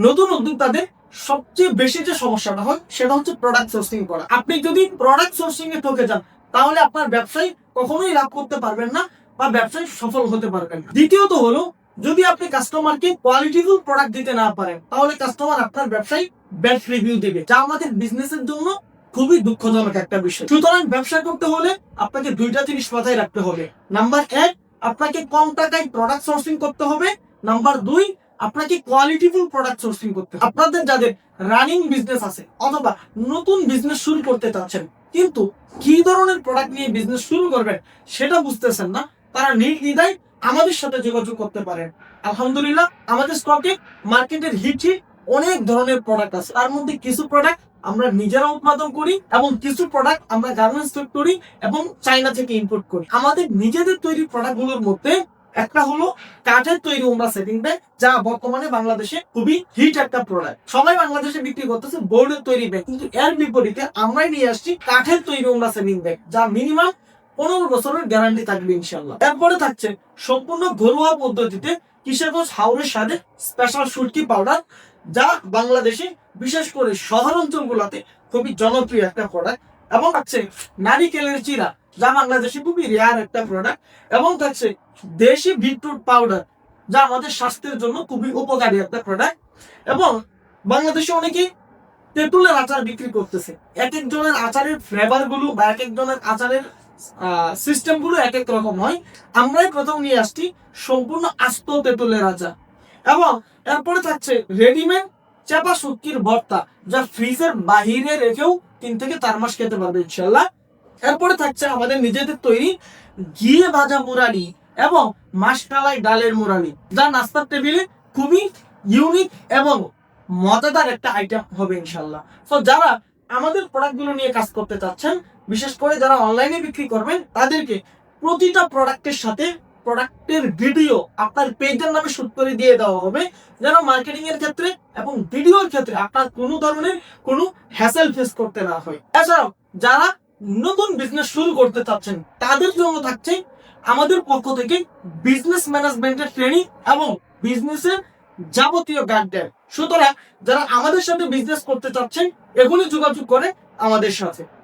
নতুন উদ্যোক্তাদের সবচেয়ে বেশি যে সমস্যাটা হয় সেটা হচ্ছে প্রোডাক্ট সোর্সিং করা। আপনি যদি প্রোডাক্ট সোর্সিং এ ঠকে যান তাহলে আপনার ব্যবসায় কখনোই লাভ করতে পারবেন না বা ব্যবসায় সফল হতে পারবেন না। দ্বিতীয়ত হলো, যদি আপনি কাস্টমারকে কোয়ালিটিফুল প্রোডাক্ট দিতে না পারেন তাহলে কাস্টমার আপনার ব্যবসায় ব্যাড রিভিউ দিবে, যা আমাদের বিজনেসের জন্য খুবই দুঃখজনক একটা বিষয়। সুতরাং ব্যবসা করতে হলে আপনাকে দুইটা জিনিস মাথায় রাখতে হবে। নাম্বার 1, আপনাকে কম টাকায় প্রোডাক্ট সোর্সিং করতে হবে। নাম্বার 2, আপনাকে কোয়ালিটিফুল প্রোডাক্ট সোর্সিং করতে হবে। আপনাদের যাদের রানিং বিজনেস আছে অথবা নতুন বিজনেস শুরু করতে চাচ্ছেন কিন্তু কি ধরনের প্রোডাক্ট নিয়ে বিজনেস শুরু করবেন সেটা বুঝতেছেন না, তারা নির্দ্বিধায় আমাদের সাথে যোগাযোগ করতে পারেন। আলহামদুলিল্লাহ, আমাদের স্টকে মার্কেটের হিট অনেক ধরনের প্রোডাক্ট আছে। তার মধ্যে কিছু প্রোডাক্ট আমরা নিজেরা উৎপাদন করি এবং কিছু প্রোডাক্ট আমরা গার্মেন্টস ফ্যাক্টরি এবং চায়না থেকে ইম্পোর্ট করি। আমাদের নিজেদের তৈরি প্রোডাক্টগুলোর মধ্যে একটা হলো কাঠের তৈরি ওমরা সেটিং ব্যাগ, যা বর্তমানে বাংলাদেশে খুবই হিট একটা প্রোডাক্ট। সবাই বাংলাদেশে বিক্রি করতেছে বোর্ডের তৈরি ব্যাগ, কিন্তু এর বিপরীতে আমরাই নিয়ে আসছি কাঠের তৈরি ওমরা সেটিং ব্যাগ, যা মিনিমাম 15 বছরের গ্যারান্টি থাকবে ইনশাল্লাহ। এরপরে থাকছে সম্পূর্ণ ঘরোয়া পদ্ধতিতে কিশোরগঞ্জ হাওরের সাথে স্পেশাল সুটকি পাউডার, যা বাংলাদেশে বিশেষ করে শহর অঞ্চলগুলোতে খুবই জনপ্রিয় একটা প্রোডাক্ট। এবং থাকছে নারিকেলের চিরা, যা বাংলাদেশে খুবই রেয়ার একটা প্রোডাক্ট। এবং থাকছে দেশি বিটরুট পাউডার, যা আমাদের স্বাস্থ্যের জন্য খুবই উপকারী একটা প্রোডাক্ট। এবং বাংলাদেশে অনেকেই তেঁতুলের আচার বিক্রি করতেছে। এক একজনের আচারের ফ্লেভার গুলো বা এক একজনের আচারের সিস্টেম গুলো এক এক রকম হয়। আমরাই প্রথম নিয়ে আসছি সম্পূর্ণ আস্ত তেঁতুলের আচার। এবং এরপরে থাকছে রেডিমেড চাপা শুটকির ভর্তা, যা ফ্রিজের বাহিরে রেখেও 3 থেকে 4 মাস খেতে পারবে ইনশাল্লাহ। এরপরে থাকছে আমাদের নিজেদের তৈরি ঘিয়ে ভাজা মুরালি এবং মাসকালাই ডালের মুরালি, যা নাস্তার টেবিলে খুবই ইউনিক এবং মজাদার একটা আইটেম হবে ইনশাল্লাহ। তো যারা আমাদের প্রোডাক্টগুলো নিয়ে কাজ করতে চাচ্ছেন, বিশেষ করে যারা অনলাইনে বিক্রি করবেন, তাদেরকে প্রতিটা প্রোডাক্টের সাথে প্রোডাক্টের ভিডিও আপনার পেজের নামে শুট করে দিয়ে দেওয়া হবে, যেন মার্কেটিং এর ক্ষেত্রে এবং ভিডিওর ক্ষেত্রে আপনার কোনো ধরনের কোনো হ্যাসেল ফেস করতে না হয়। এছাড়াও যারা নতুন বিজনেস শুরু করতে চাচ্ছেন তাদের জন্য থাকছে আমাদের পক্ষ থেকে বিজনেস ম্যানেজমেন্টের ট্রেনিং এবং বিজনেসের যাবতীয় গাইডলাইন। সুতরাং যারা আমাদের সাথে বিজনেস করতে চাচ্ছেন এখনই যোগাযোগ করে আমাদের সাথে।